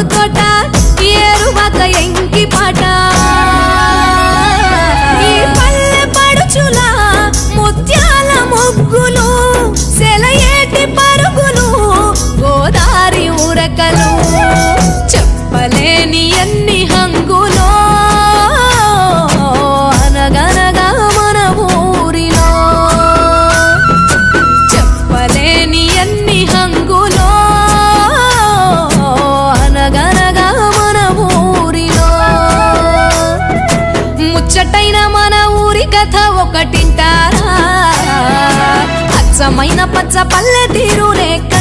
మాకు తోట ఏరువాక ఎంకి పాట ఈ పల్లె పడుచుల ముత్యాల ముగ్గులు సెలయేటి పరుగులు గోదారి ఉరకలు చెప్పలేని ఎన్ని హంగులో అనగనగా మన ఊరిలో చెప్పలేని ఎన్ని హంగులో అనగనగా మన ఊరిలో ముచ్చటైన మన ఊరి కథ ఒకటింటారా అచ్చమైన పచ్చ పల్లె తీరు లేక